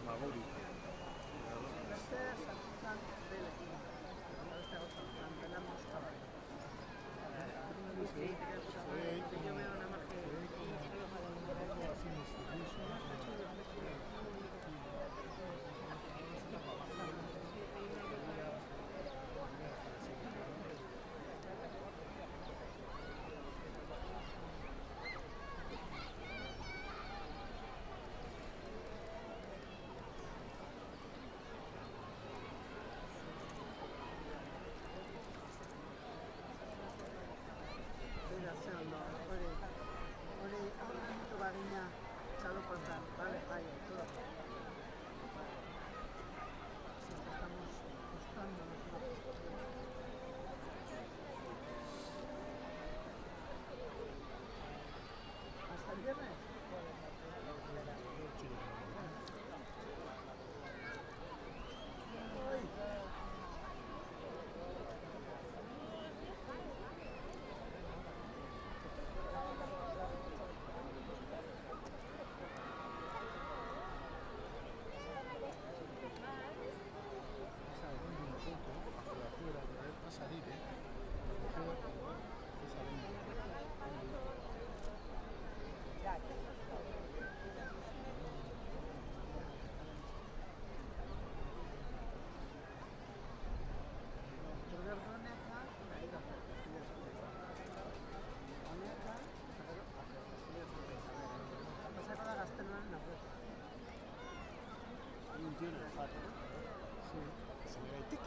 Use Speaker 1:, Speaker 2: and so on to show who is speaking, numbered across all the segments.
Speaker 1: Maguri.
Speaker 2: Beste sartzen dela. Beste gauza, tenemos caballo. Yo veo nada más que...
Speaker 1: Así misterioso.
Speaker 2: Hori aurrentu bagina txalokoetan, vale, bai, todo. Siempre estamos buscándonos una postura. ¿Hasta el viernes?
Speaker 1: Afuera, para salir,
Speaker 2: Hay un tío en el faro, ¿no?
Speaker 1: Sí. Se ve ahí, tic.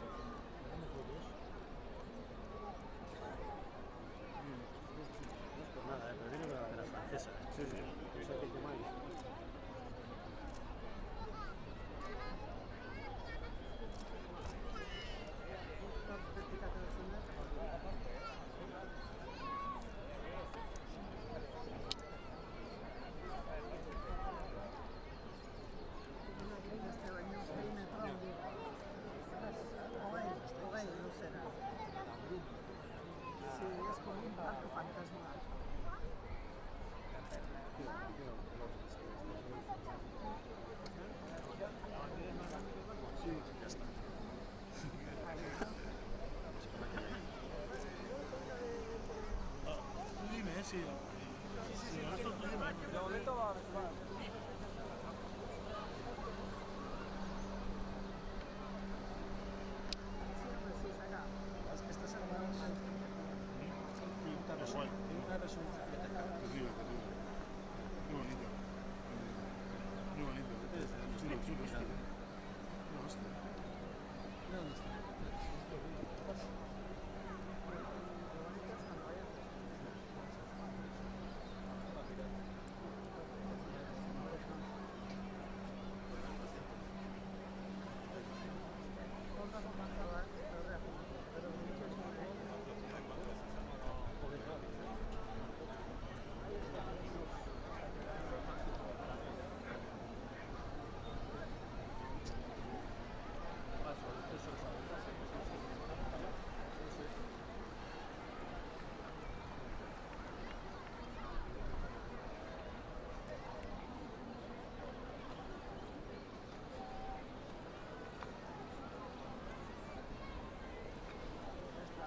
Speaker 3: No es por nada, pero viene de la bandera francesa.
Speaker 1: Sí, sí.
Speaker 3: Eso que llamáis.
Speaker 2: Sí, es como un barco fantasma.
Speaker 1: Sí, ya está. Tú dime, sí. Sí, esto tú dime.
Speaker 2: De momento va a ver.
Speaker 3: Es que esta semana tiene una resolución de
Speaker 1: Que digo. Qué bonito. Muy bonito. Chulo, chulo esto. No, hostia.
Speaker 3: ¿Dónde está?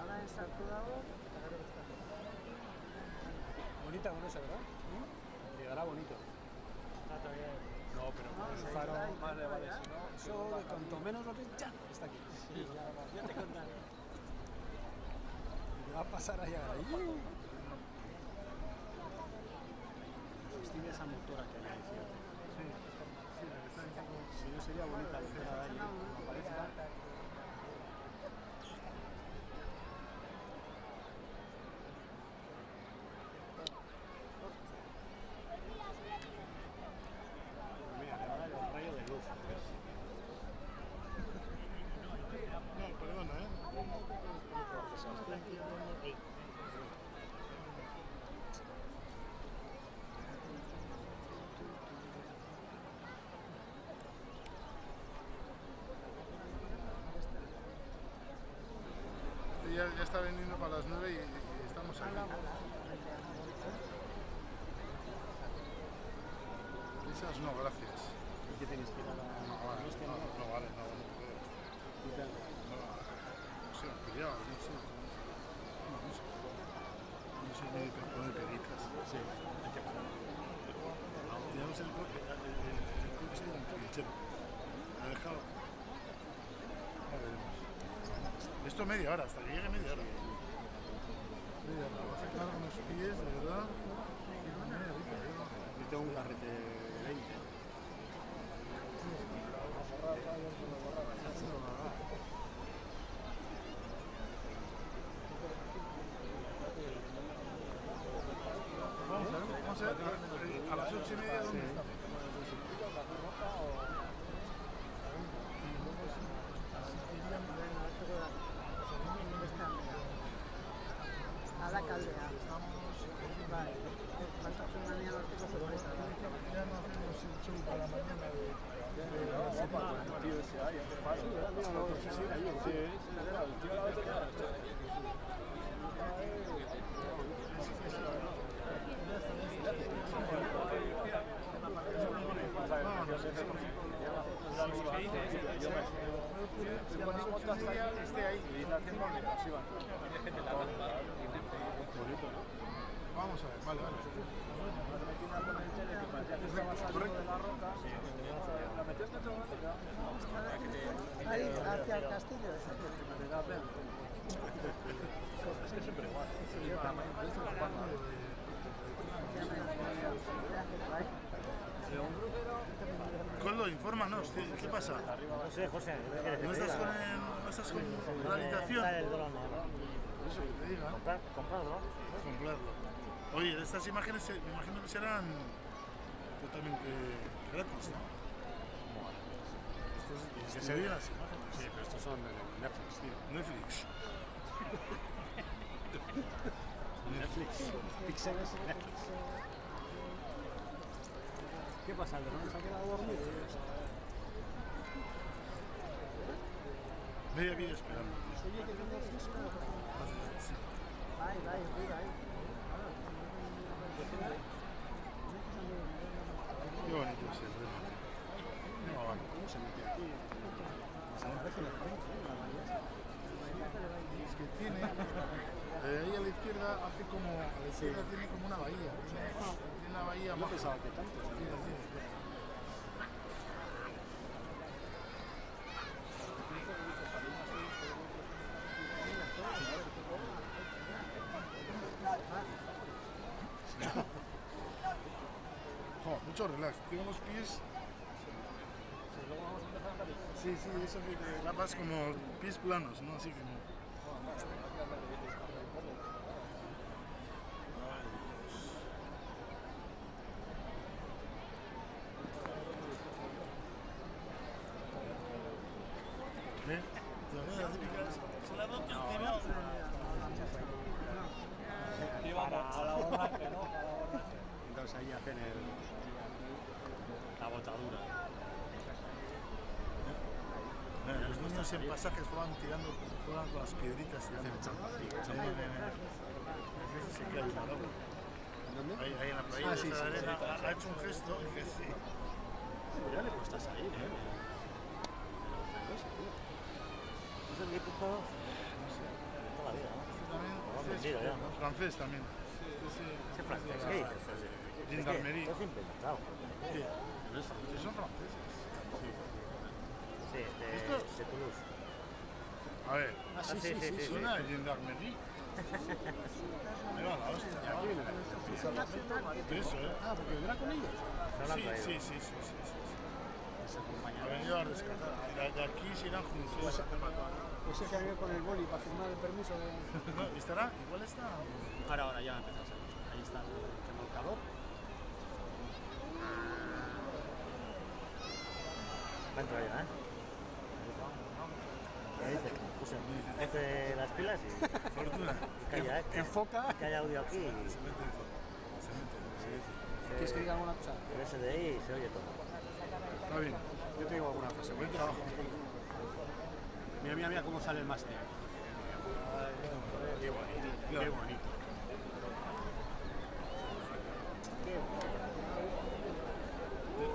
Speaker 2: Ahora en Sartu dago,
Speaker 3: Bonita con esa, ¿verdad? Llegará bonito.
Speaker 2: está todavía...
Speaker 3: No, pero con el faro.
Speaker 2: Vale, vale, si no...
Speaker 3: Eso, de cuanto menos lo ves, ya está aquí.
Speaker 2: Sí, ya te contaré.
Speaker 3: Y va a pasar a llegar ahí. Fastidia esa motora que hay ahí, fíjate.
Speaker 1: Sí, la que está un poco...
Speaker 3: Si no sería bonita la entrada de ahí, me parece. Mira, le va a dar un rayo de luz.
Speaker 1: No, perdona, ¿eh? Ya está vendiendo para las 9 y estamos aquí. Esas no, gracias.
Speaker 3: ¿Qué tienes que ir a la
Speaker 1: No vale, no puedo. No sé, pillado, no sé. No sé ni qué poner peditas.
Speaker 3: Sí, hay que parar.
Speaker 1: Teníamos el coche en el trinchero. ¿Ha dejado? Ya veremos. Esto media hora, hasta que llegue media hora. Media hora, vas a sacar unos pies, de verdad. Media horita,
Speaker 3: Yo tengo un carrete de 20.
Speaker 1: Vamos a ver, a las 8:30 ¿dónde estamos?
Speaker 4: A la caldera. Vale. Falta Fernania Norteko sorpresa.
Speaker 1: Ya no hacemos el show para la mañana de la semana.
Speaker 3: El tío ese ahí, hace paro. Sí, ahí, sí, el tío la veterana.
Speaker 1: Esté ahí. Vamos a ver, vale, vale.
Speaker 4: Ahí, hacia el castillo.
Speaker 3: Es que siempre igual.
Speaker 1: Coldo, infórmanos, ¿qué pasa?
Speaker 2: No sé, José.
Speaker 1: ¿No estás con la habitación?
Speaker 2: Está el dron, ¿no?
Speaker 1: Eso que te digan.
Speaker 2: Comprar dron.
Speaker 1: Comprarlo. Oye, estas imágenes me imagino que serán totalmente gratis, ¿no? Estos
Speaker 3: Que
Speaker 1: se
Speaker 3: se
Speaker 1: las imágenes.
Speaker 3: Sí, pero estos son de Netflix, tío.
Speaker 1: Netflix.
Speaker 3: Netflix. Pixeles Netflix. ¿Qué pasa? ¿El dron se ha quedado dormido?
Speaker 1: Media vida esperando. Sí.
Speaker 4: Ahí, ahí.
Speaker 1: Qué bonito es el reloj. No, vale.
Speaker 3: ¿Cómo se mete aquí?
Speaker 1: Es que tiene, ahí a la izquierda hace como, a la izquierda tiene como una bahía. Tiene una bahía
Speaker 3: No
Speaker 1: más.
Speaker 3: pensaba que tanto.
Speaker 1: Jo, mucho relax. Tengo los pies. Sí, eso que vas como pies planos, ¿no? Así como. ¿Eh? La típica se la roca encima.
Speaker 3: Entonces ahí hacen la botadura.
Speaker 1: Los niños en pasajes juegan con las piedritas y hacen se cae una loca.
Speaker 3: ¿Dónde?
Speaker 1: Ahí en la playa de la arena ha hecho un gesto y que sí.
Speaker 3: Ya le cuesta salir, ¿eh?
Speaker 2: Es el mítico toda la vida, ¿no?
Speaker 1: También,
Speaker 2: vendido ya.
Speaker 1: francés también.
Speaker 2: Ese francés, ¿qué dices?
Speaker 1: Gendarmería.
Speaker 2: Es inventado.
Speaker 1: ¿Qué? Son franceses.
Speaker 2: Sí, de Toulouse.
Speaker 1: A ver,
Speaker 2: Sí.
Speaker 1: suena a gendarmería. Me va la hostia. Eso, ¿eh?
Speaker 3: Ah, porque vendrá con ellos.
Speaker 1: Sí. Ha venido a rescatar. De aquí se irán juntos.
Speaker 3: Ese que ha venido con el boli para firmar el permiso de...
Speaker 1: No, ¿estará? Igual está.
Speaker 3: Ahora ya empieza a salir. Ahí está el remolcador.
Speaker 2: Va a entrar ya, ¿eh? ¿Qué dices? José, mete las pilas y
Speaker 1: Fortuna.
Speaker 2: calla, ¿eh?
Speaker 3: Enfoca.
Speaker 2: Que haya audio aquí y
Speaker 1: Se mete.
Speaker 3: ¿Quieres que diga alguna cosa?
Speaker 2: el SDI se oye todo.
Speaker 1: Está bien.
Speaker 3: Yo te digo alguna frase.
Speaker 1: Buen trabajo.
Speaker 3: Mira cómo sale el máster. Qué bonito. Qué bonito.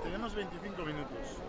Speaker 1: Tenemos unos 25 minutos.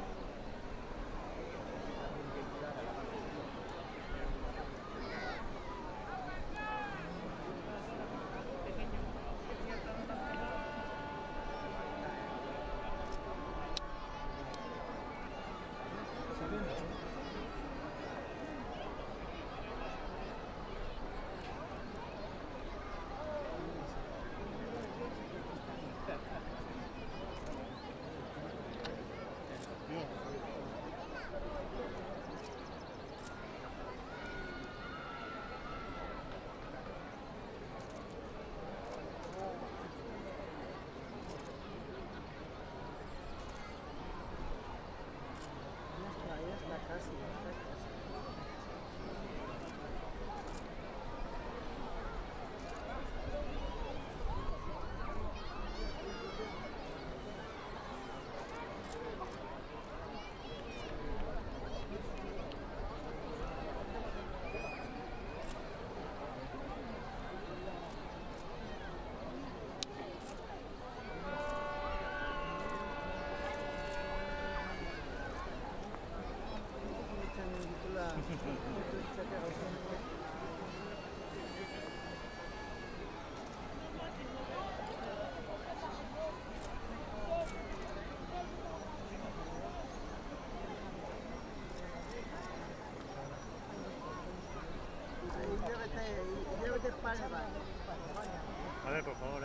Speaker 4: Llévate para el baño.
Speaker 2: A ver, por favor,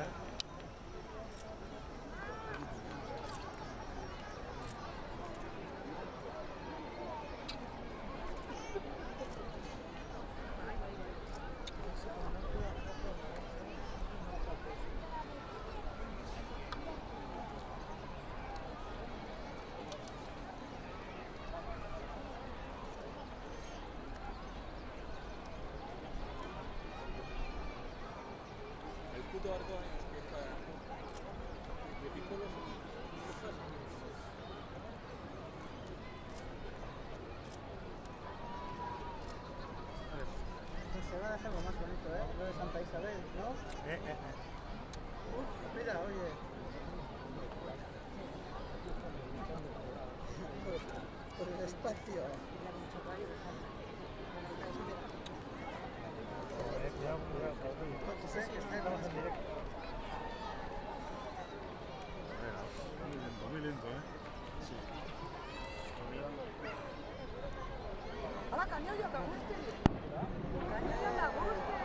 Speaker 3: El puto arco que está de pistolas.
Speaker 4: Se va a dejar lo más bonito, ¿eh? Lo de Santa Isabel, ¿no? Uf, mira, oye. Por el espacio. Entonces, es que está
Speaker 1: Muy lento, ¿eh? Sí.
Speaker 5: Hola, Cañollo, que guste. Cañollo, que guste.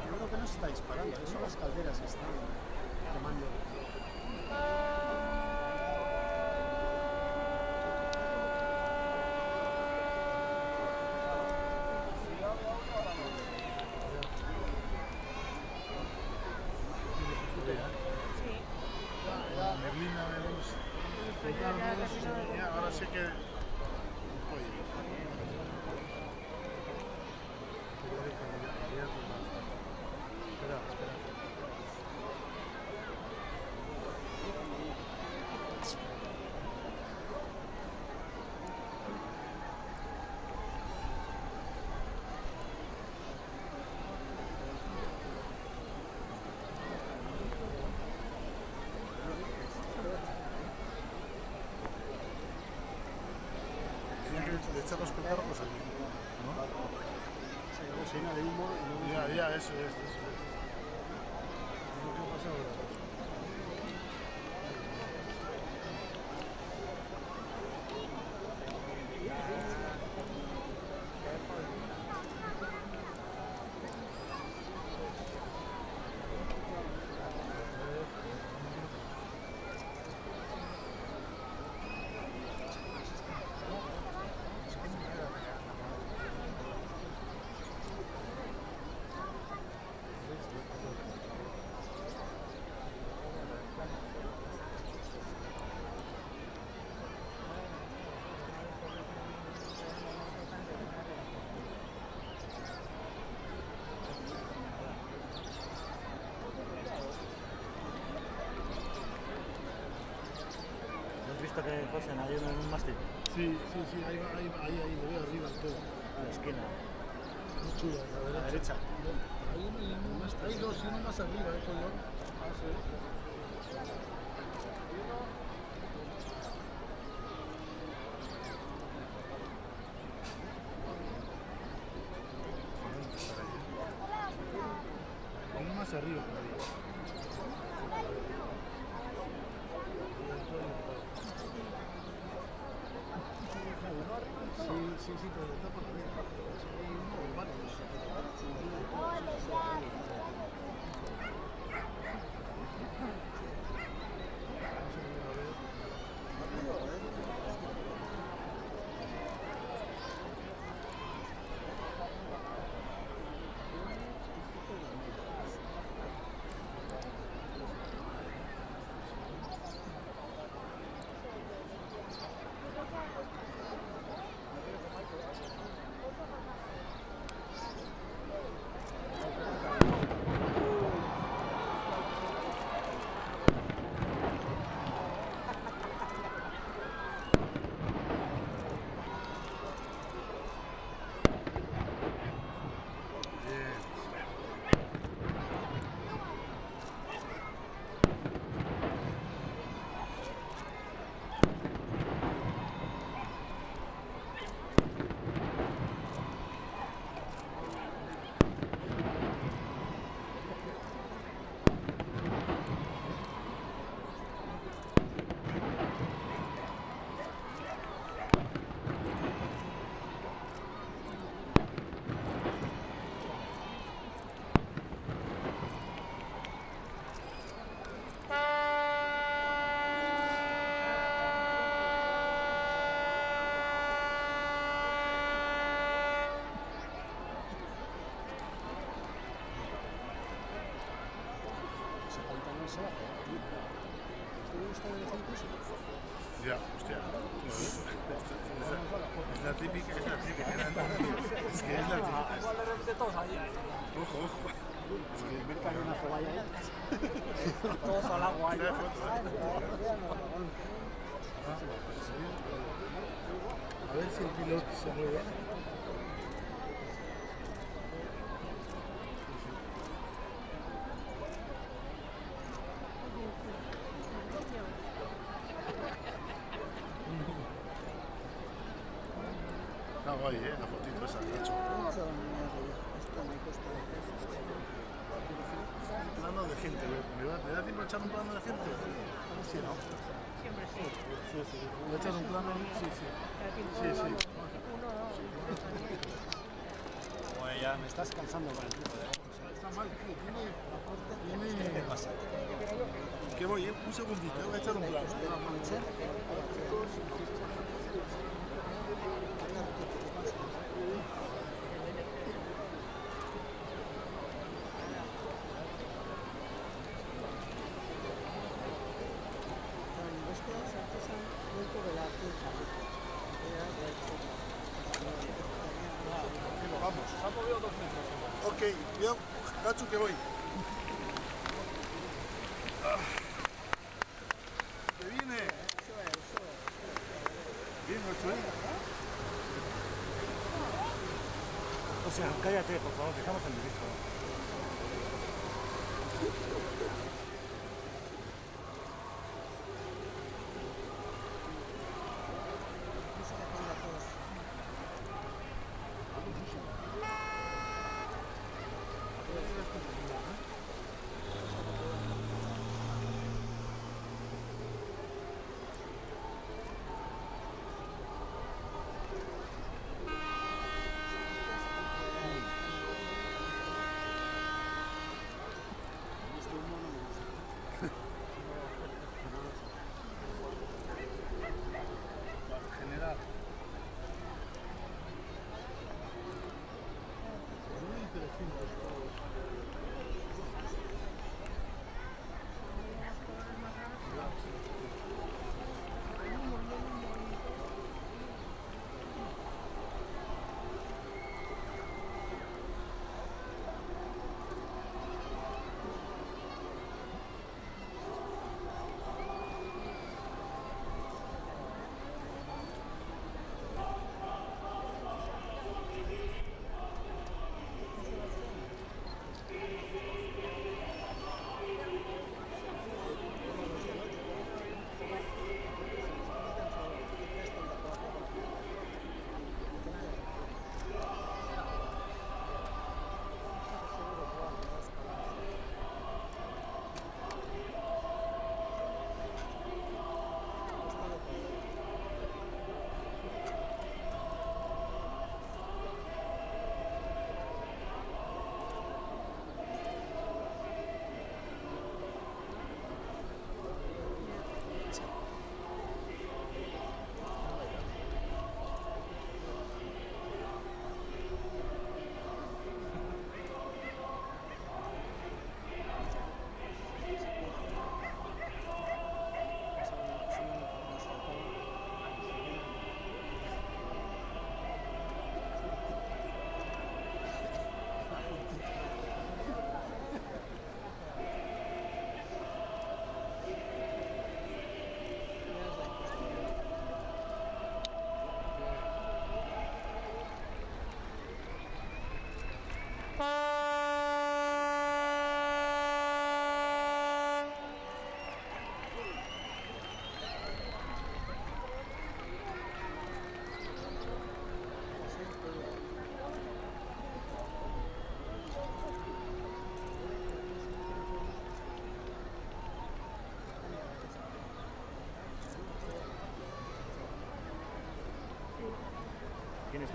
Speaker 1: Yo creo que no se está disparando, son las calderas que están quemando. La neblina de los petardos, ya, ahora sí que... Oye. Espera, espera. Tenía que echar los petardos allí, ¿no? Se llena de humo y no... Ya, eso es. Es lo que ha pasado ahora.
Speaker 2: José, hay uno en un mástil.
Speaker 1: Sí, ahí, lo veo arriba del todo.
Speaker 2: A la esquina.
Speaker 1: Muy chulo,
Speaker 2: A la derecha.
Speaker 1: Hay dos y uno más arriba, color. Uno más arriba todavía. Sí, pero está por arriba. Hay uno o varios. Ya, hostia. Es la típica, Es que es la típica.
Speaker 4: De todos ahí.
Speaker 1: Ojo.
Speaker 2: Es que me cae una ceballa ahí.
Speaker 4: Todos al agua ahí.
Speaker 1: A ver si el piloto se mueve. Está guay, la fotito esa que he hecho. Plano de gente, ¿me da tiempo a echar un plano de gente? Sí, ¿no?
Speaker 5: Siempre sí.
Speaker 1: Sí. ¿Voy a echar un plano? Sí.
Speaker 2: Pues ya me estás cansando con el tipo de...
Speaker 1: Está mal, tío.
Speaker 2: ¿Qué pasa?
Speaker 1: Que voy, un segundito, voy a echar un plano. Vamos.
Speaker 3: Se ha movido 2 metros.
Speaker 1: Ok, yo, Gachu, que voy. Que viene. Viene, Gachu.
Speaker 2: O sea, cállate, por favor, que estamos en directo.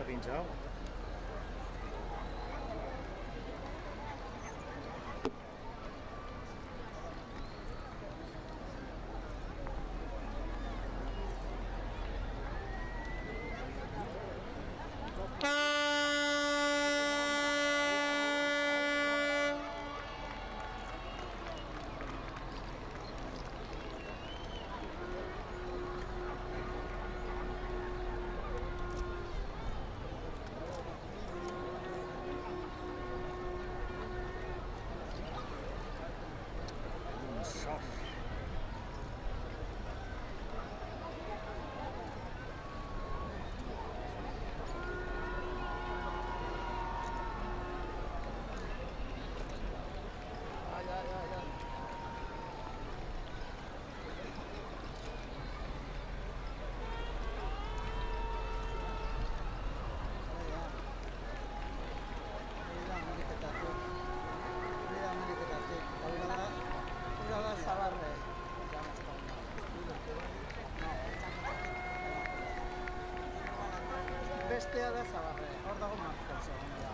Speaker 2: está pinchado.
Speaker 4: Bestea da Zabarre, hor dago Marcos, hori da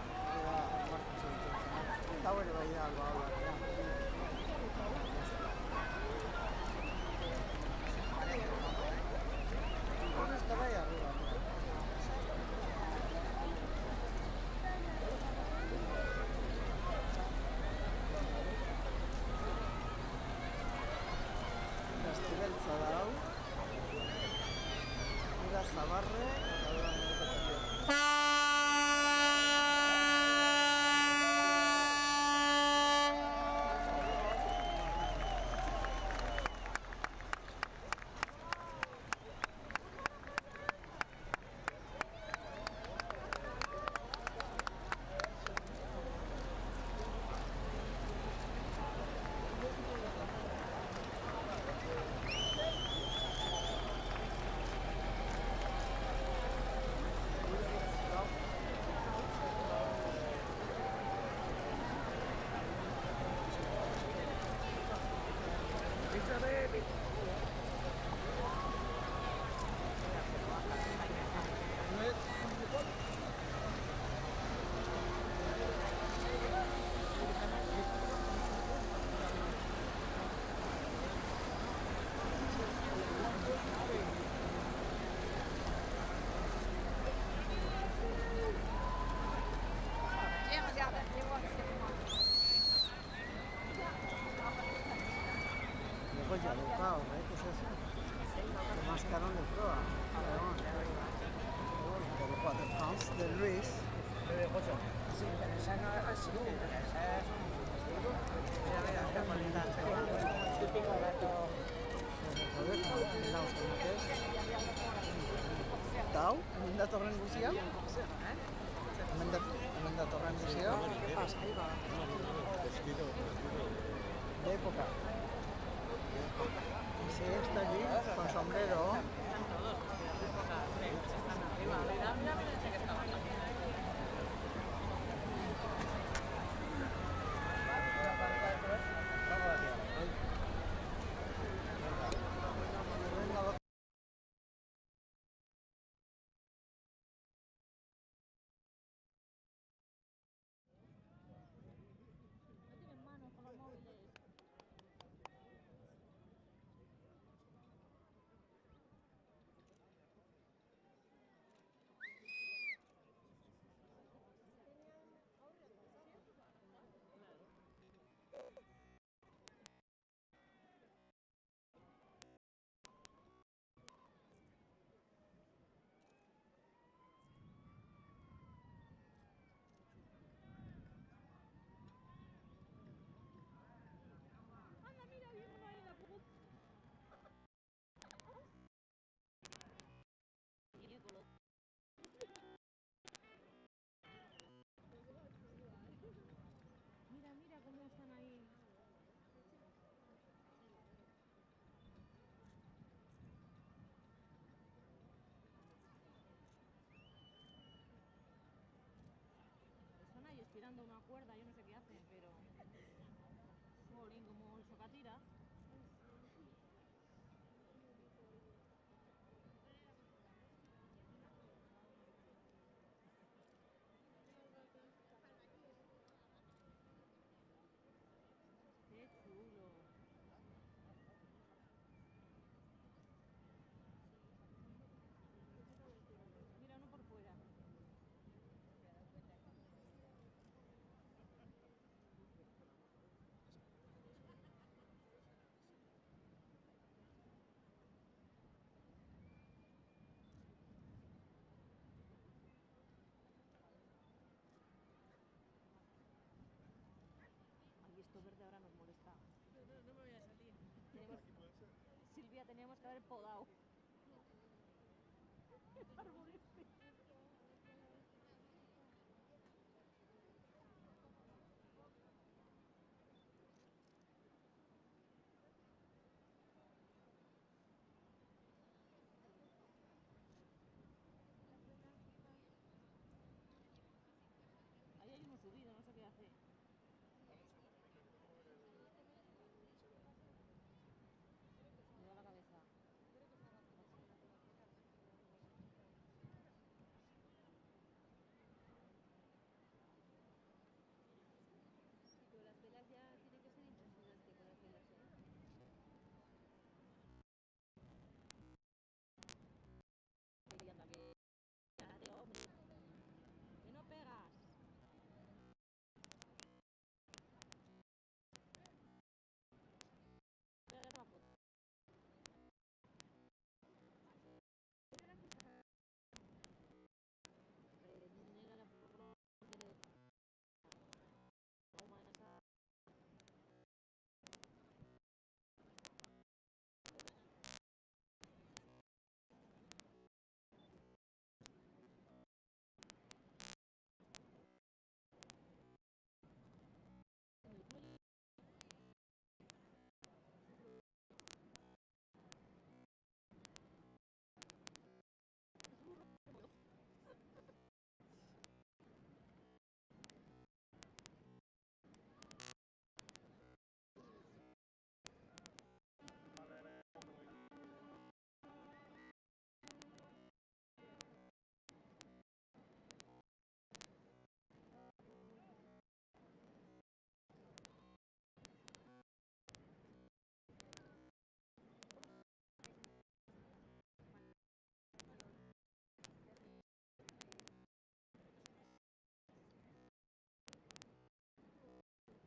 Speaker 4: Marcos egiten. Eta hori bai da, Está bai arriba. Gaztibeltza da hau. Ida Zabarre, pues ya lo pago, pues eso. Lo más caro de proa. Por 4 pounds de Luis. Sí, pero esa no es así, esa es mira, esta cualidad. Típico gato. Joder, Tau, hemen datorren guzia? Hemen datorren guzia? ¿Qué pasa? Ahí va. De época. Sí, está allí, con sombrero.
Speaker 6: Tirando una cuerda, yo no sé qué hacen, pero... Jolín, como el socatira. que haber podado. Ahí hay uno subido, no sé qué hace. Me da la cabeza.
Speaker 7: Pero las velas ya tiene que ser impresionante con las velas, ¿eh?
Speaker 6: Que anda, que... Ya, hombre. Que no pegas. Pegas la foto. Negra la foto.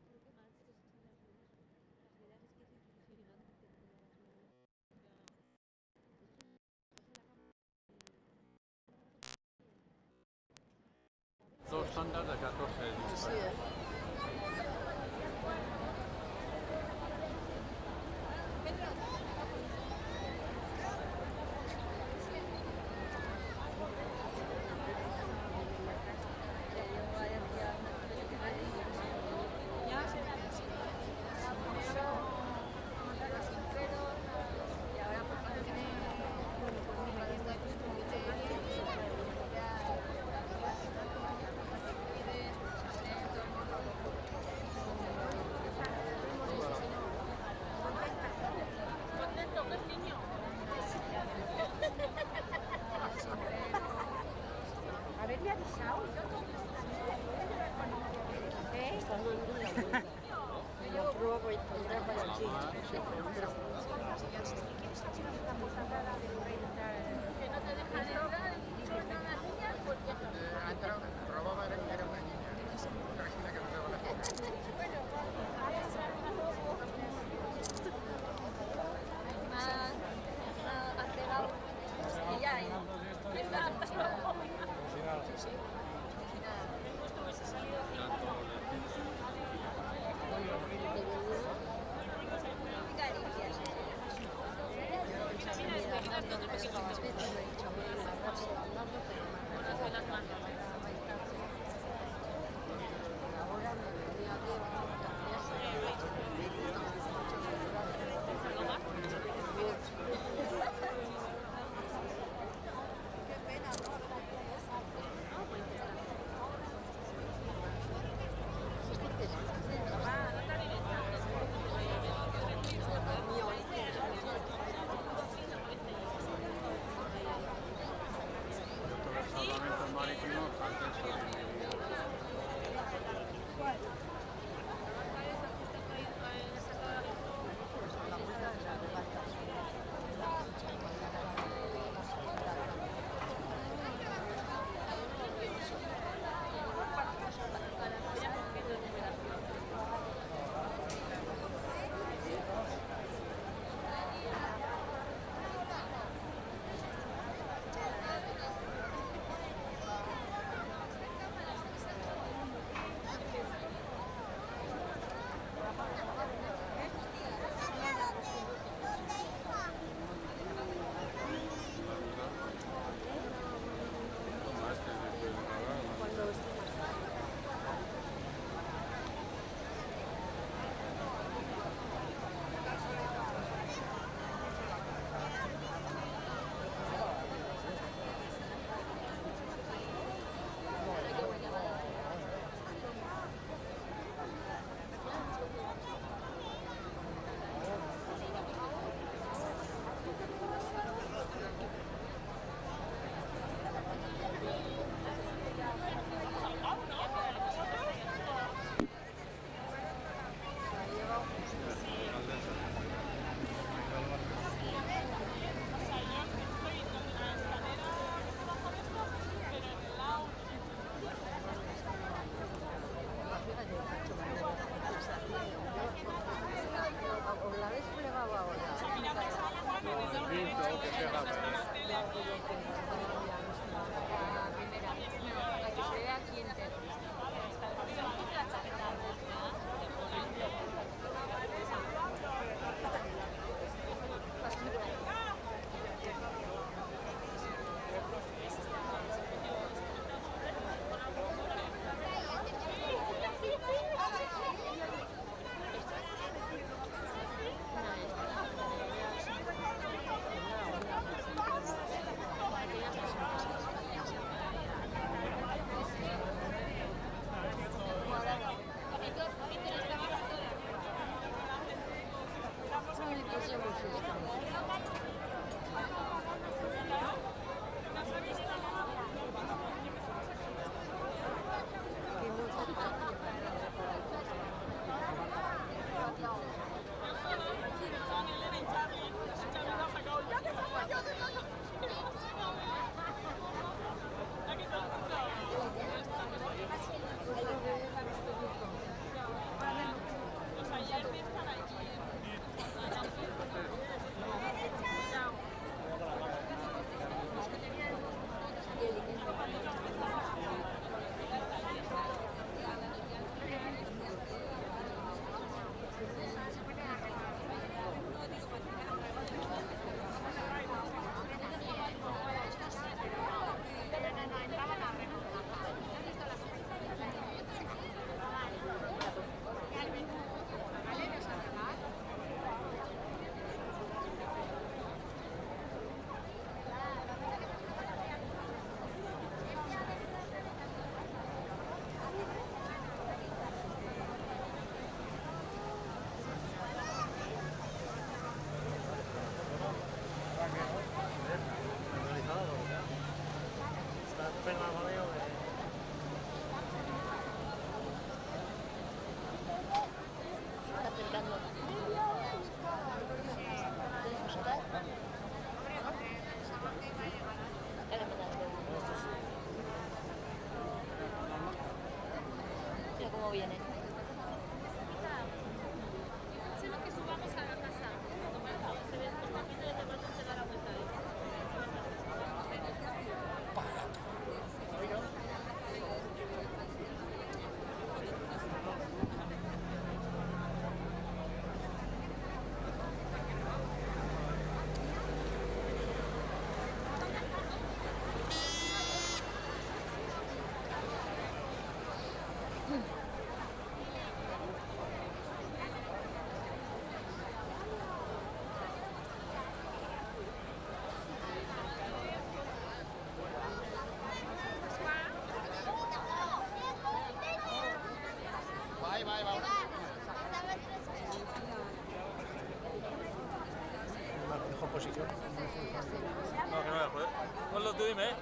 Speaker 7: Creo que más es las velas. Las velas es que es impresionante con las velas.
Speaker 3: Dos tandas de 14 disparos.
Speaker 5: Haberle avisado. ¿Eh? Me llevo prueba por aquí.
Speaker 6: Que no te dejan entrar y solo están las niñas, pues ya está.
Speaker 2: Ha entrado, robaba, era una niña. Tranquila que no te va a la
Speaker 6: Ha pegado y ya, y está.
Speaker 7: Mira, mira, mira,
Speaker 5: Mira cómo viene.
Speaker 6: Que subamos a la casa. Se ve los papitos de pronto se da la vuelta.
Speaker 2: Mejor posición.
Speaker 3: No, que no voy a joder. Ponlo tú, dime, ahí.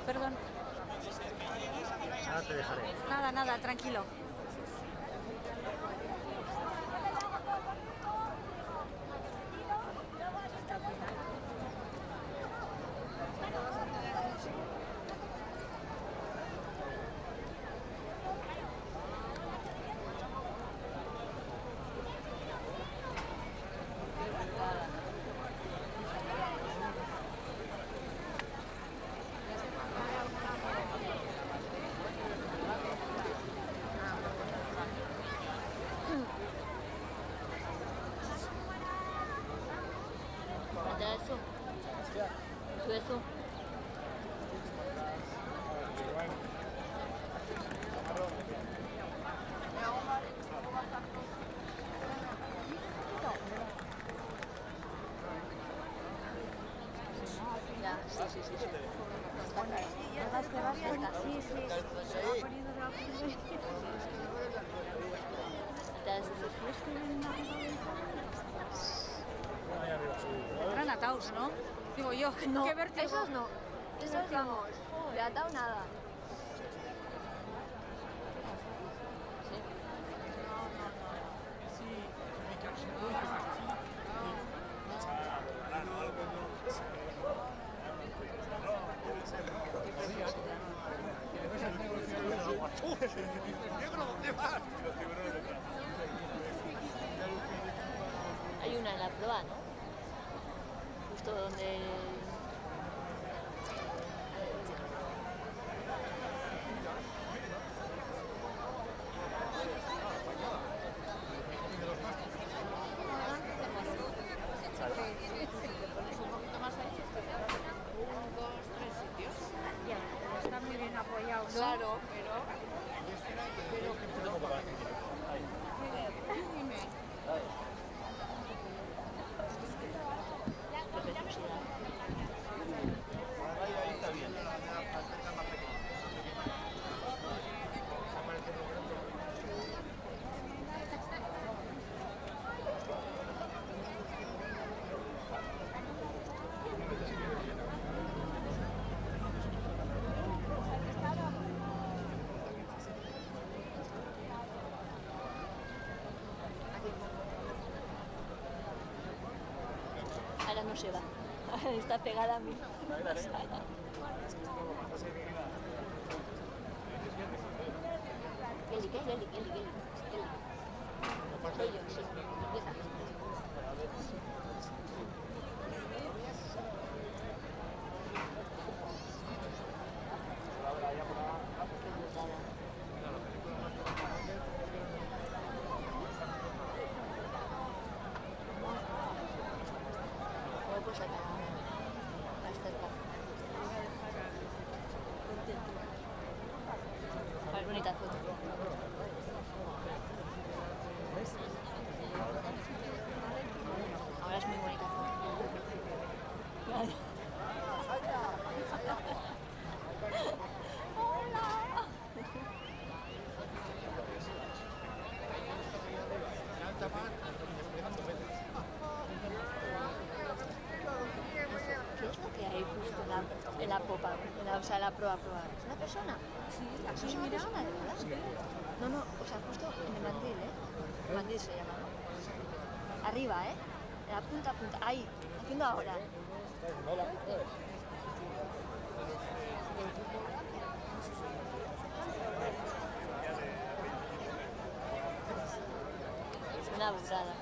Speaker 5: Perdón.
Speaker 2: Ahora te dejaré.
Speaker 5: Nada, nada, tranquilo. sí. Está claro. Todas te vas puesta. Sí. Se va poniendo.
Speaker 6: Eran ataos, ¿no? Digo yo,
Speaker 5: No,
Speaker 6: qué vértigo.
Speaker 5: esos no. Esos vamos. De atado nada. Hay una en la proa, ¿no? Justo donde...
Speaker 6: Está muy bien apoyado, ¿no?
Speaker 5: Claro, pero...
Speaker 2: Ahí está bien.
Speaker 5: Ahora no se va. Está pegada a mí. Geli. Soy yo, sí. Empieza. Qué brutada. Luego pues acá más cerca. Más bonita foto. Ahora es muy bonita foto. Claro. ¡Hola! ¿Qué es lo que hay justo en la popa? O sea, la proa. ¿Es una persona?
Speaker 6: Sí,
Speaker 5: ¿Eso es una persona, de verdad? No, o sea, justo en el mandil, ¿eh? El mandil se llama, ¿no? Arriba, ¿eh? En la punta. Ahí, haciendo ahora. Una burrada.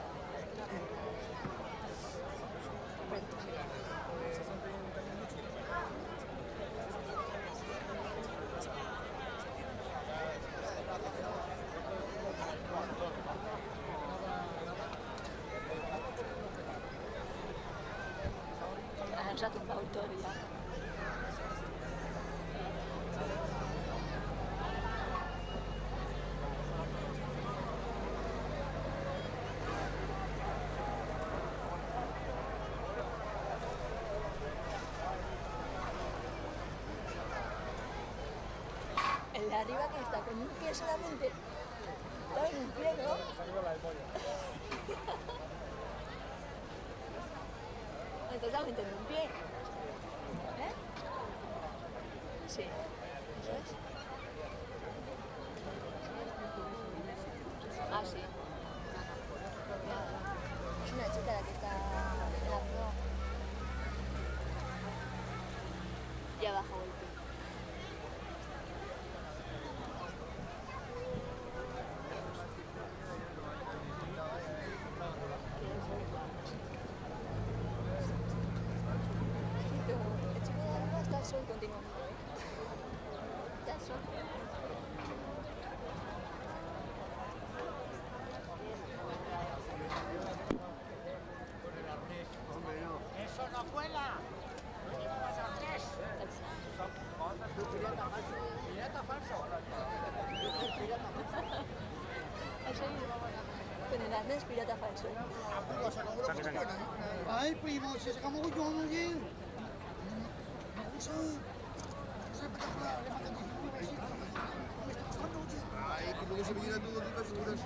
Speaker 5: Ens ha tombat el toro ja. El de arriba que está con un pie solamente. ¿Sabes? Un pie, ¿no? Totalmente en un pie. ¿Eh? Sí. ¿Eso es? Ah, sí. Es una chica la que está en la proa. Y abajo el pie. El chico de arriba está al sol continuamente. Está al sol.
Speaker 4: ¡Eso no cuela! ¡No llevabas arnés! ¡Pirata falso!
Speaker 5: Con el arnés pirata falso.
Speaker 1: Saque.
Speaker 8: Ay, primo, si sacamos yo no llego.
Speaker 3: Ay, que luego se me llena todo de basuras.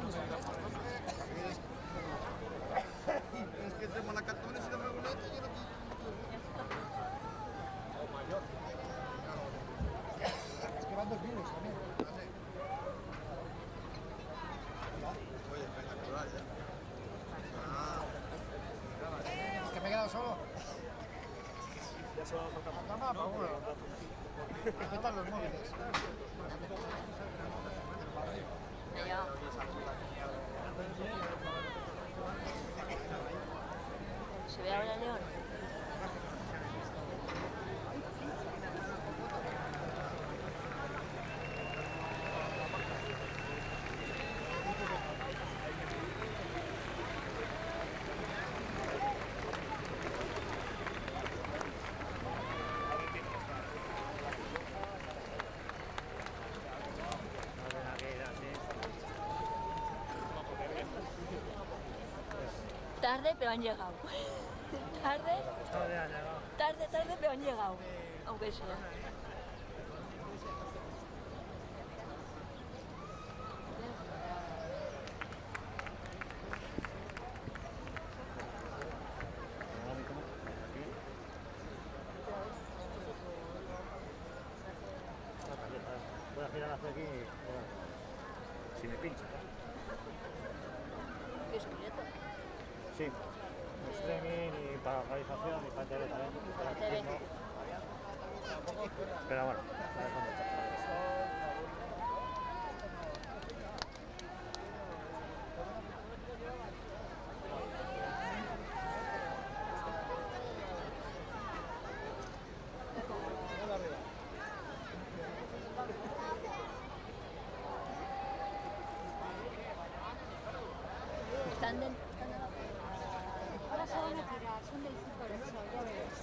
Speaker 3: Es que tenemos la cartones y la vagoneta y aquí.
Speaker 1: Es que van 2 vinos también.
Speaker 3: Oye, espectacular, ¿eh?
Speaker 1: Es que me he quedado solo.
Speaker 3: Ya solo falta
Speaker 1: Toma, para uno. Respetan los móviles.
Speaker 5: Ya. ¿Se ve ahora el león? Tarde, pero han llegado. Tarde, pero han llegado. Aunque sea.
Speaker 2: Voy a girar hacia aquí y si me pincha.
Speaker 5: ¿Qué es un directo?
Speaker 2: Sí, streaming y para localización y para TV también.
Speaker 5: Para TV.
Speaker 2: Pero bueno, a ver cuándo está.
Speaker 5: Están dentro.
Speaker 7: Ahora se van a tirar, son del fútbol, eso, ya verás.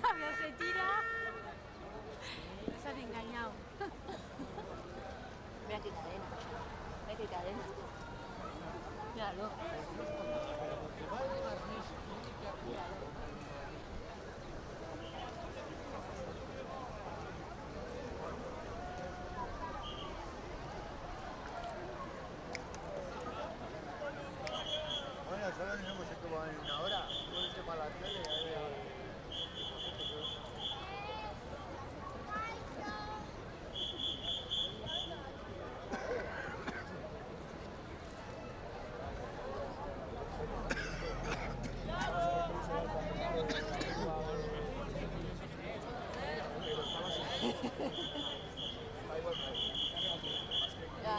Speaker 7: Ahora se tira. Se han engañado.
Speaker 5: Mira qué cadena. Mira qué cadena. Míralo.
Speaker 3: Bueno, solo nos hemos hecho en una hora. Todo el tema de la tele.
Speaker 5: Ya.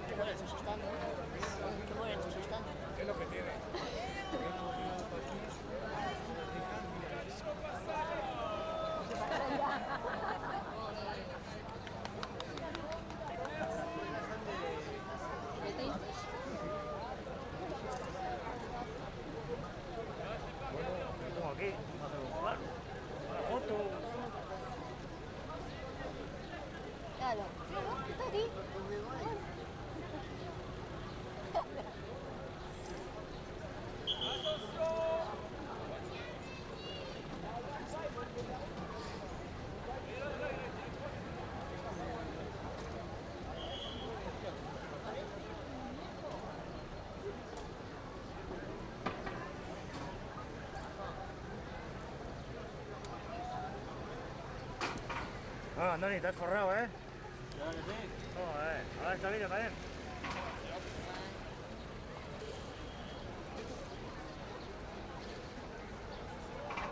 Speaker 5: Qué morenos están, ¿no? Qué morenos están.
Speaker 1: Es lo que tiene.
Speaker 5: Betty.
Speaker 2: Lo tengo aquí, vamos a hacer un plano. Una foto.
Speaker 5: Claro. Está aquí.
Speaker 2: Andoni, te has forrado, ¿eh?
Speaker 3: Ya que sí.
Speaker 2: Joder, ahora está vídeo también.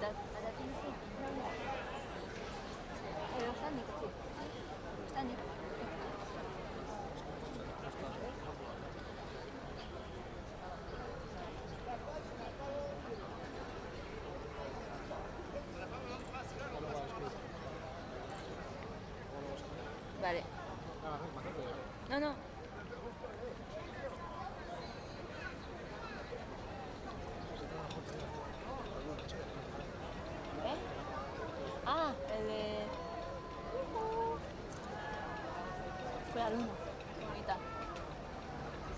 Speaker 5: Ada pintu. Ayo sani kecil. Sani. Vale. No, no. ¿Eh? Ah, el de... Fue la luna. Qué bonita.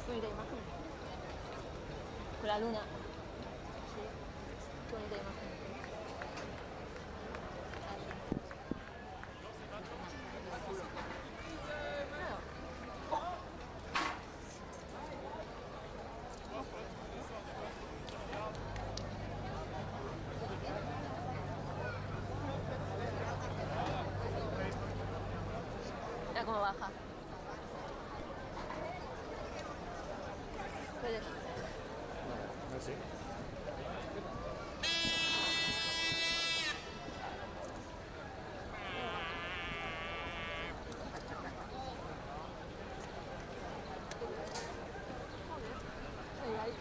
Speaker 5: Qué bonita imagen. Fue la luna. Sí. Qué bonita imagen. Mira cómo baja. Puedes.
Speaker 2: No sé.
Speaker 5: Ahí, ahí.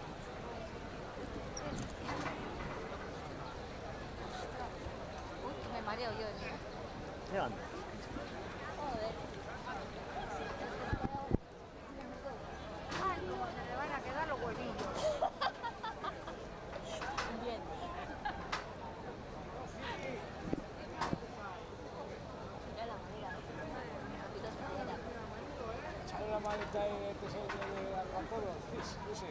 Speaker 5: Uy, me mareo yo.
Speaker 2: ¿Qué anda?
Speaker 5: Joder. Ay, cómo se le van a quedar los huevillos. Bien. Mira la madera. Poquitos madera.
Speaker 3: Echarle la maleta y este se de Alcantoro, ese.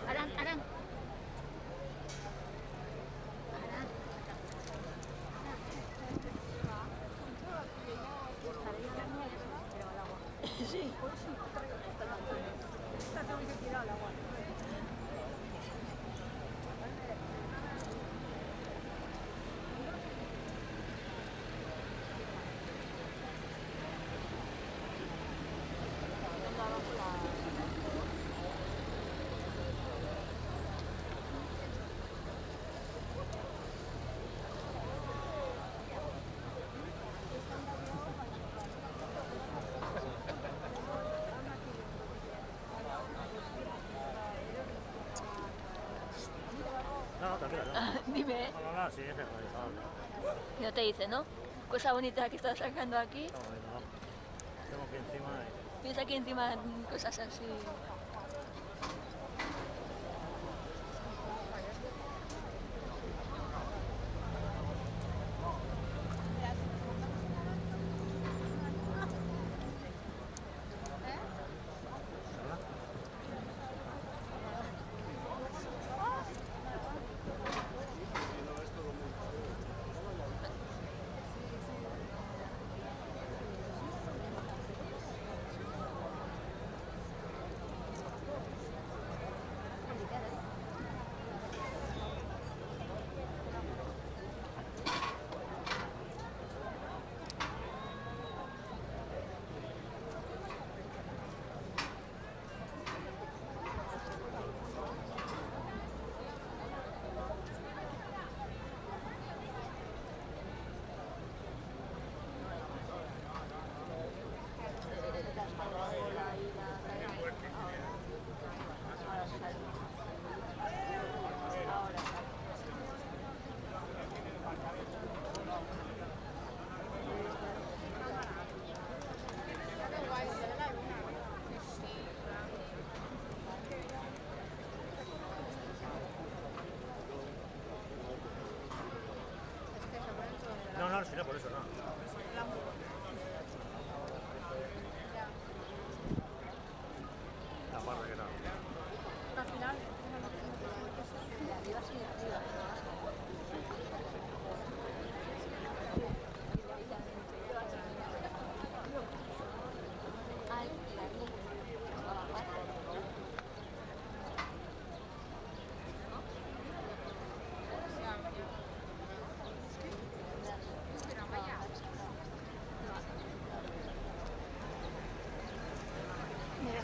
Speaker 5: Aran, Aran. Sí. Esta tengo que tirar al agua.
Speaker 2: No, tranquila, no.
Speaker 5: Dime,
Speaker 2: No, no, sí, es que
Speaker 5: no te dice, ¿no? Cosa bonita que estás sacando aquí.
Speaker 2: no, no. Tengo aquí encima y...
Speaker 5: Piensa aquí encima cosas así.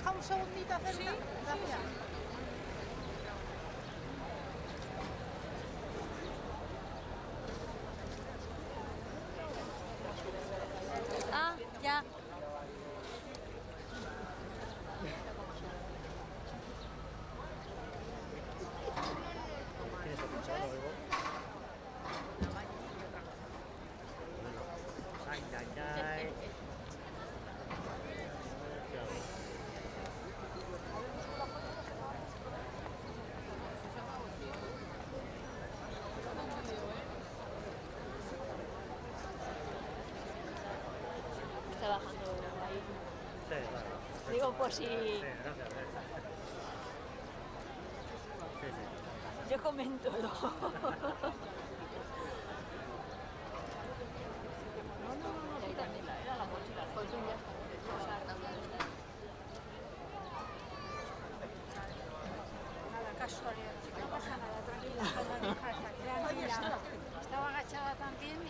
Speaker 4: deja un segundito hacerla? Gracias.
Speaker 5: Ah, ya.
Speaker 2: ¿Tienes que pinchar o algo? Ay, ay, ay.
Speaker 5: Está bajando ahí.
Speaker 2: Sí, vale.
Speaker 5: Digo, por si
Speaker 2: Sí, gracias. Sí, sí.
Speaker 5: yo comento luego. Ahí también era la mochila. Pues ya está.
Speaker 4: Nada, casualidad. No pasa nada, tranquila. Tranquila. Estaba agachada también y...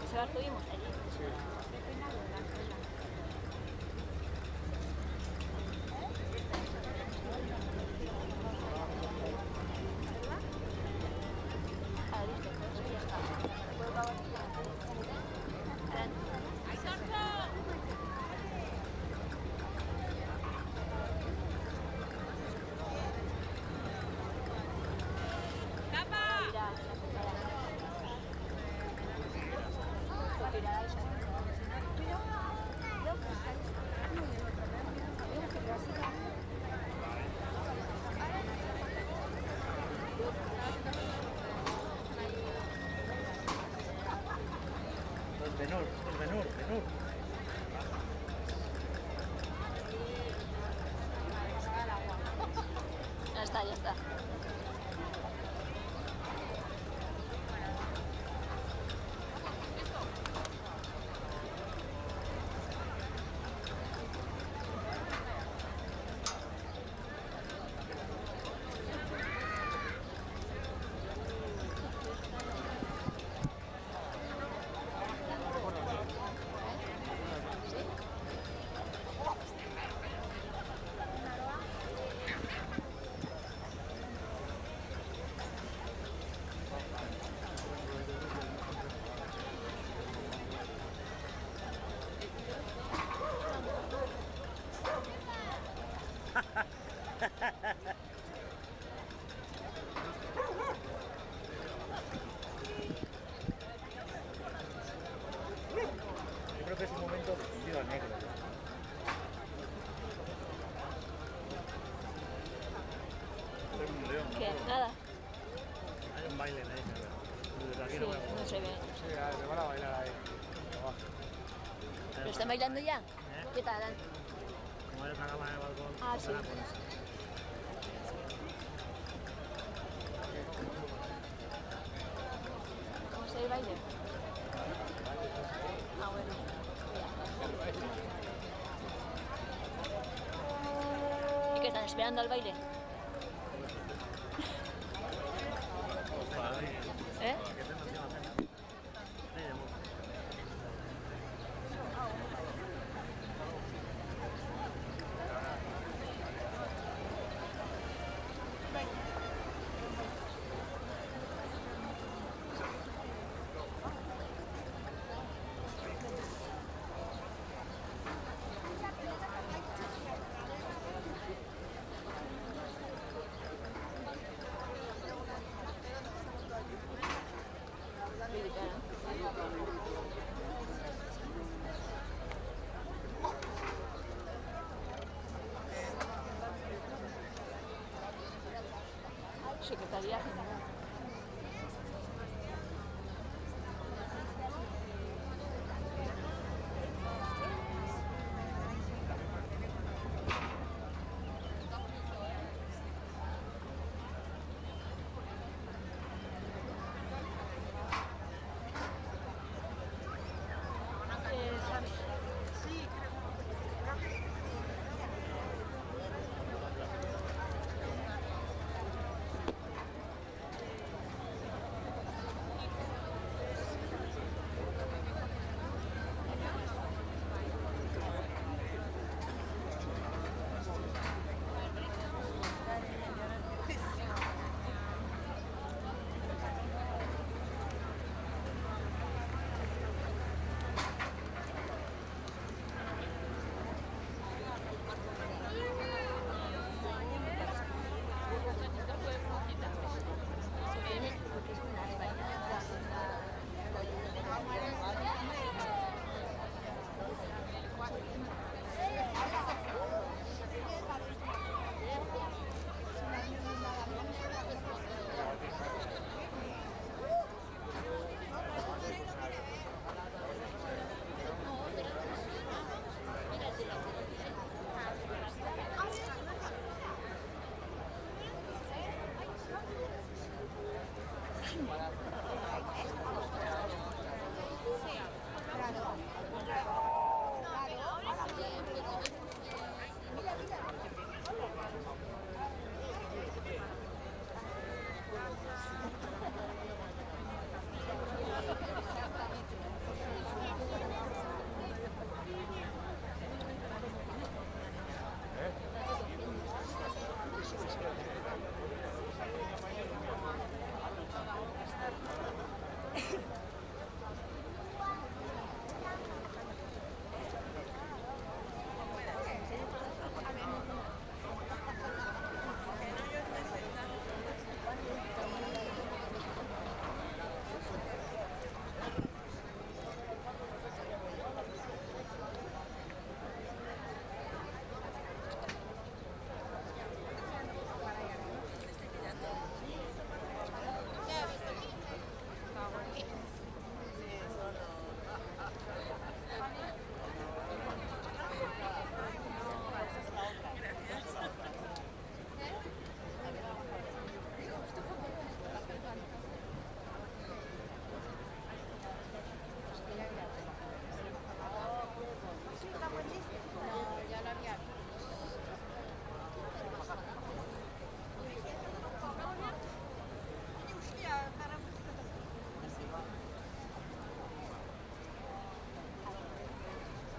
Speaker 5: Se va, estuvimos allí. Ah, listo, pues ya está. ¿Puedo acabar?
Speaker 2: Benur.
Speaker 5: Ya está. se ve.
Speaker 3: Sí, a ver, me van a bailar ahí. Abajo.
Speaker 5: ¿Pero están bailando ya? ¿Qué tal?
Speaker 3: Como hay otra cámara en el balcón,
Speaker 5: Ah, sí.
Speaker 3: van a ponerse.
Speaker 5: ¿Cómo se ve el baile? Ah, bueno. ¿Y qué están esperando al baile? ¿Eh? Secretaría General.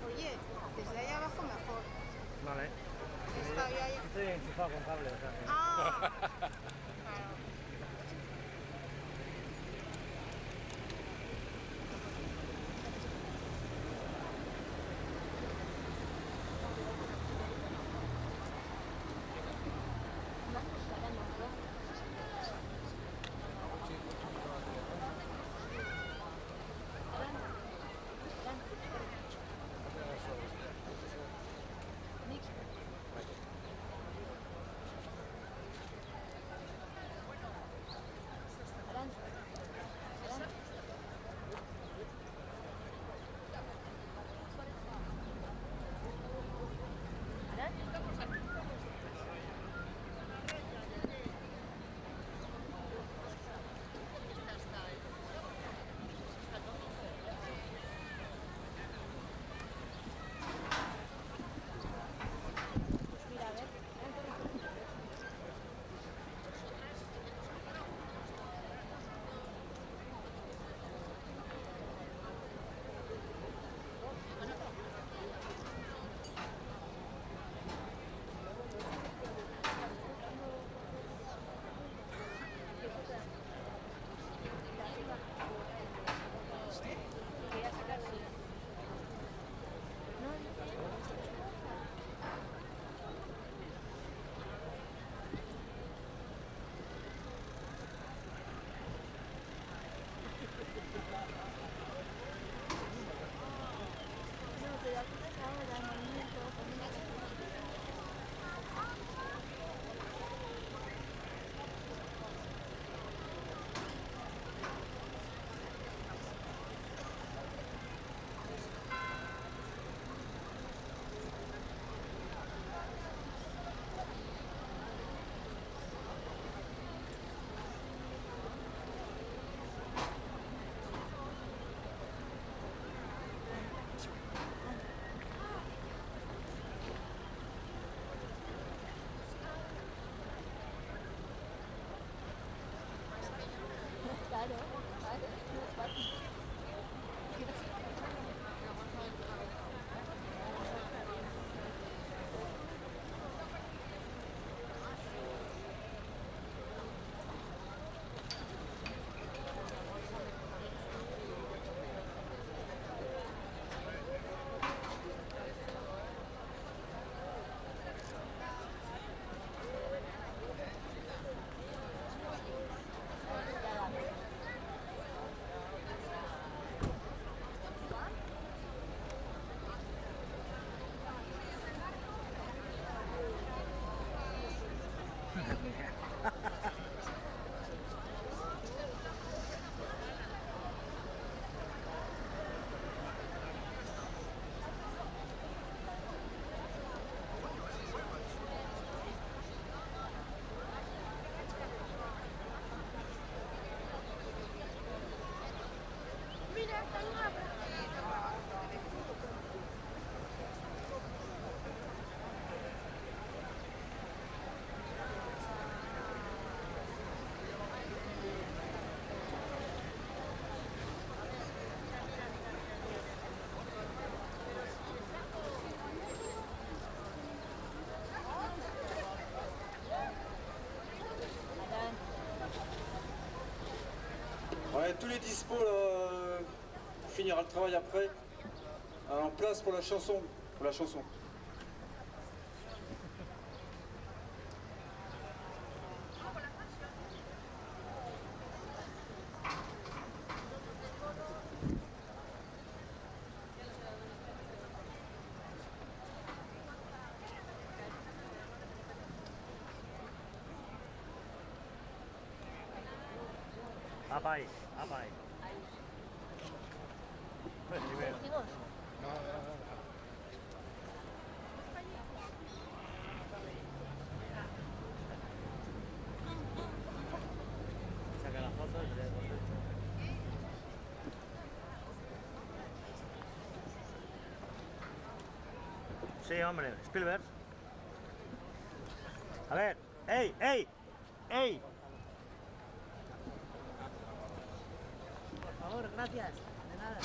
Speaker 4: Oye, desde ahí abajo mejor.
Speaker 3: Vale.
Speaker 4: Está ahí.
Speaker 3: Estoy enchufado con cable, o sea que...
Speaker 4: Ah, claro.
Speaker 8: Ouais, tous les dispos là, on finira le travail après. En place pour la chanson.
Speaker 2: Apa ahí, apa ahí.
Speaker 5: ¿Seguimos?
Speaker 2: Saca la foto y le contesto. Sí, hombre, Spielberg. A ver, ¡ey, ey! ¡Ey!
Speaker 4: Por favor, gracias. De nada.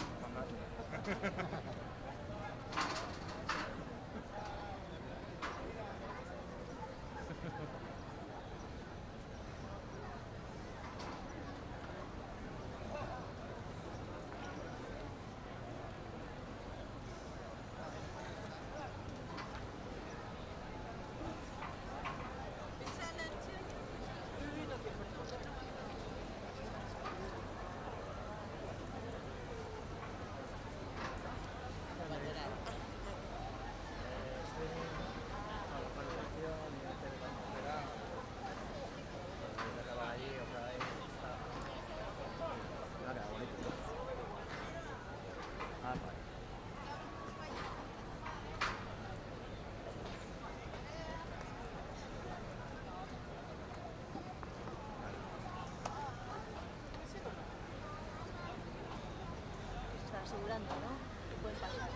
Speaker 5: Se están asegurando, ¿no? Que pueden pasar.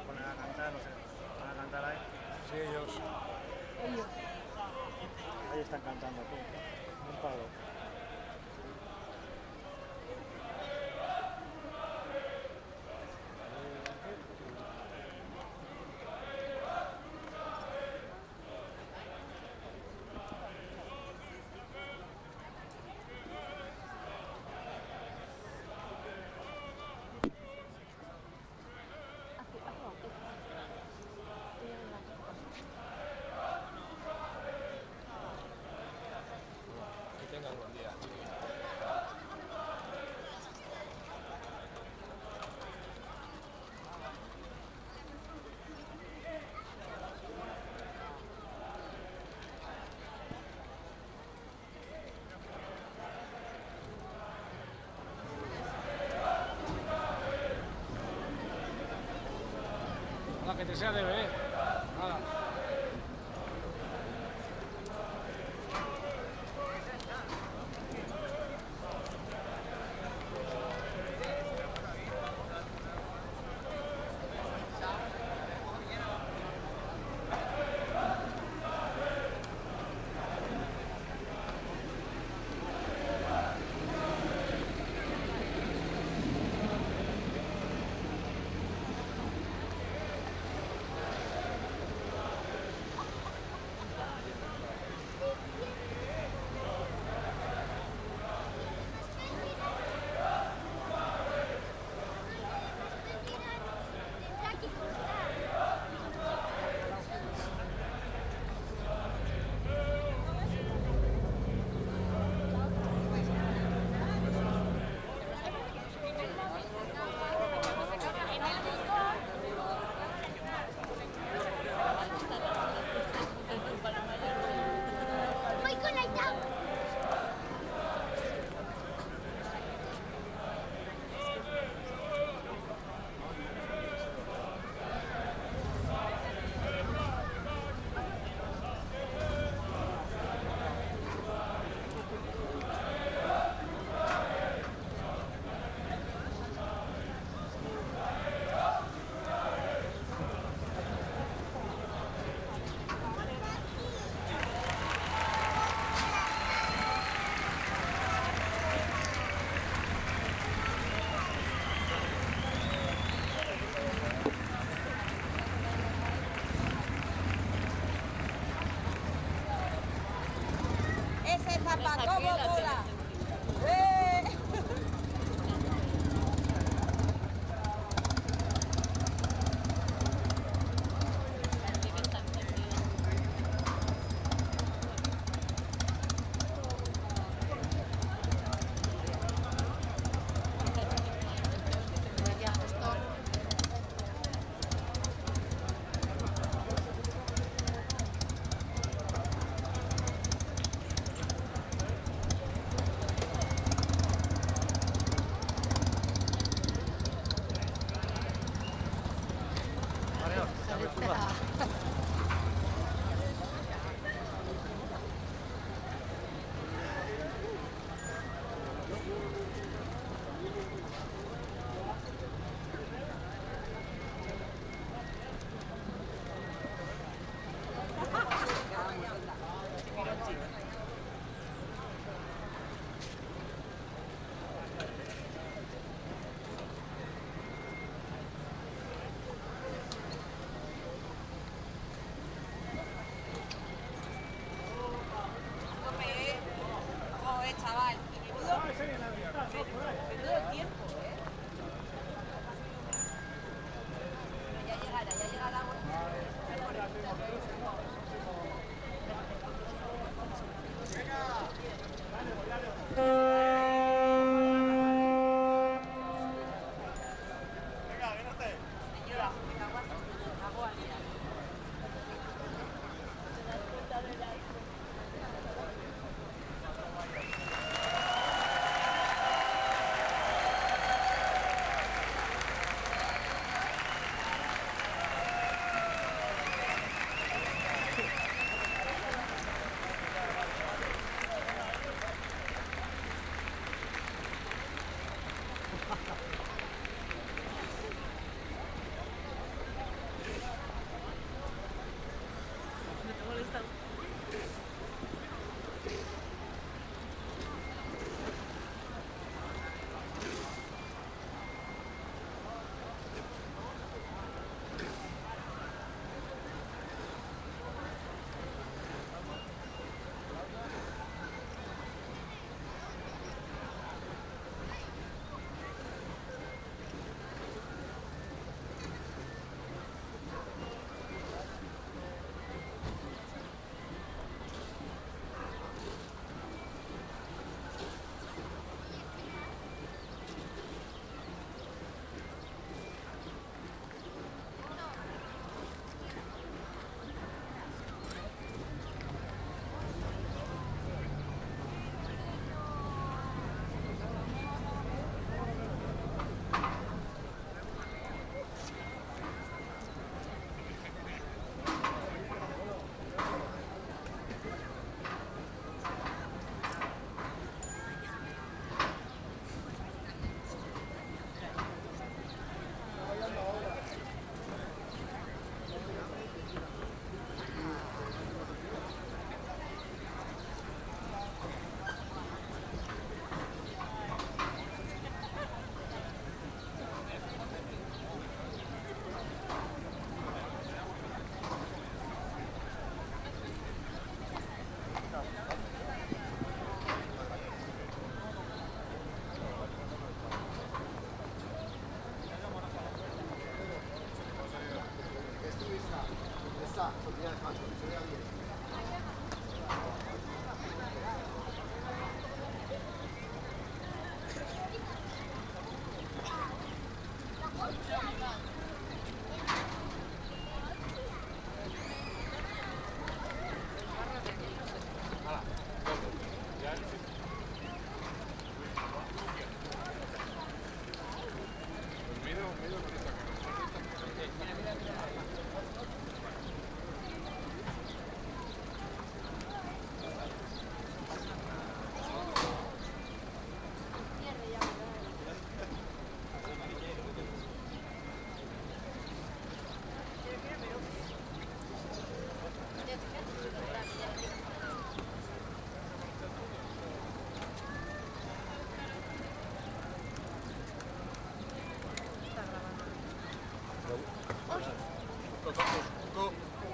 Speaker 2: Ponen a cantar, no sé. Van a cantar ahí.
Speaker 1: Sí, ellos.
Speaker 2: Ahí están cantando, tú. Un palo.
Speaker 3: Que tengas buen día. Nada, que te sea de beber. Nada.
Speaker 6: Menudo tiempo, ¿eh?
Speaker 5: Ya llegará la agua.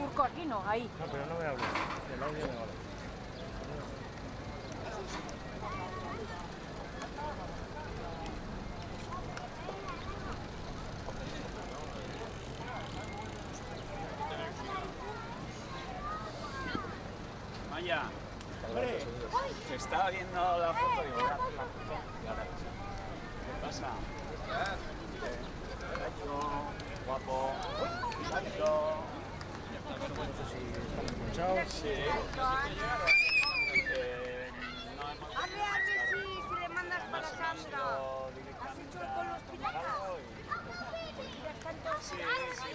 Speaker 6: Urco, aquí no, ahí.
Speaker 3: No, pero no me hables. El audio me vale.
Speaker 9: Maya, que estaba viendo la foto y voy a hacer la foto. Y ahora, ¿qué pasa? Guapo, alto. Sí.
Speaker 5: Si le mandas para Sandra. ¿Has hecho con los piratas?
Speaker 9: Sí,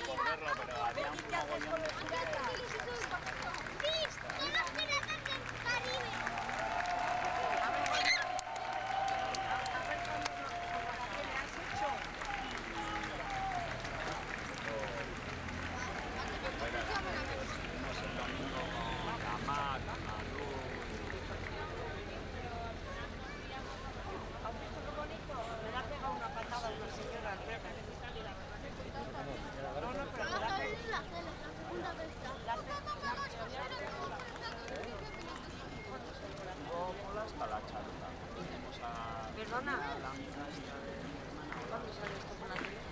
Speaker 9: por verlo, pero haría un mogollón
Speaker 5: con los piratas?
Speaker 7: ¡Sí! ¡Son los piratas del Caribe!
Speaker 5: La
Speaker 4: Perdona.
Speaker 9: La amiga esta de mi hermana.
Speaker 4: ¿Cuándo sale esto por la tele?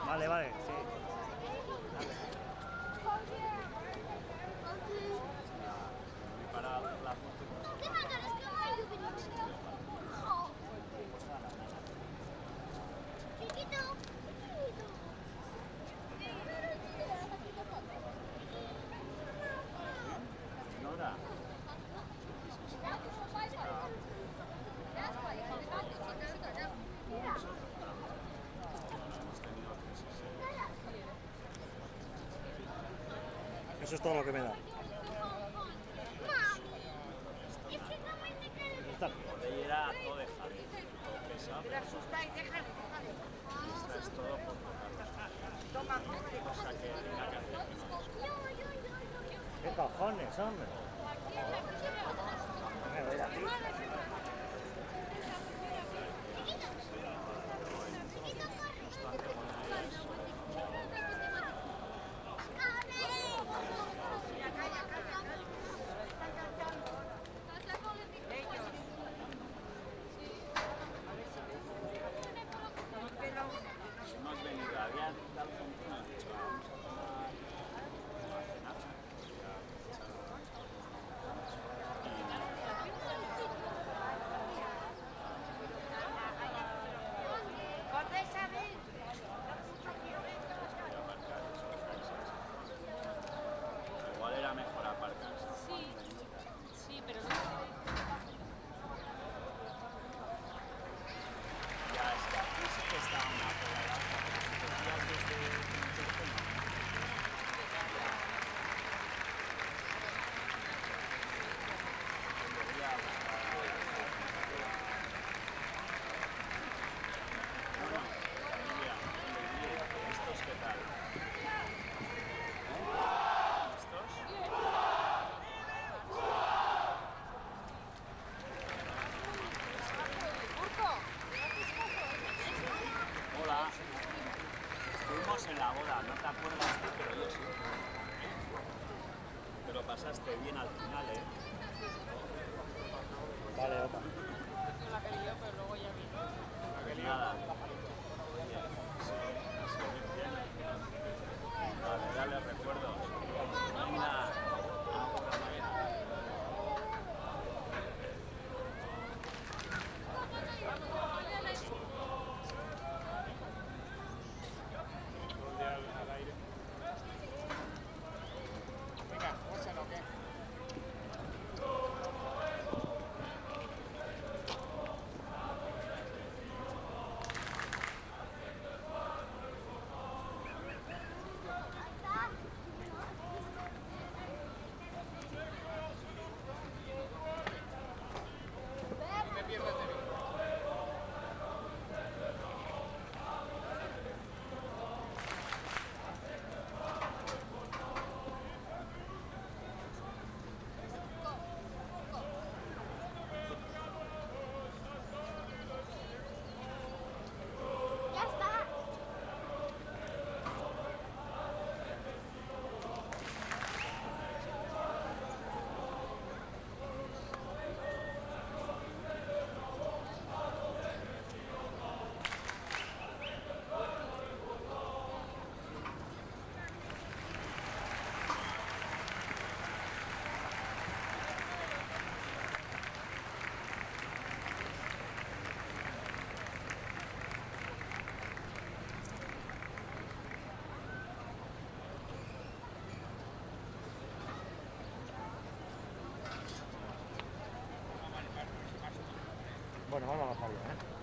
Speaker 2: Vale, vale, sí.
Speaker 9: Para la foto. Nora.
Speaker 2: Eso es todo lo que me da. Está bien.
Speaker 9: De ir a todo de jardín. Todo pesado.
Speaker 4: Te asustáis, déjale.
Speaker 9: Esta es todo por tocar.
Speaker 4: Toma, coge.
Speaker 9: Cosa que tenga que hacer.
Speaker 2: ¿Qué cojones, hombre? Me voy a ti.
Speaker 9: Hemos venido, había dado un has dicho, vamos a cenar. Igual era mejor aparcar.
Speaker 6: Sí, pero no.
Speaker 9: Ya, es que aquí sí que está una cola desde el teléfono. ¿Estos qué tal? Hola. Estuvimos en la boda, no te acuerdas tú, pero yo sí. Te lo pasaste bien al final, ¿eh?
Speaker 2: Vale, opa.
Speaker 6: No la quería yo, pero luego ya vino.
Speaker 9: Nada. Vale, dale recuerdo. Venga.
Speaker 3: Venga, pónselo, ¿qué? No te pierdas de vista.
Speaker 5: ¡Ya está!
Speaker 2: Bueno, vamos a bajarlo, ¿eh?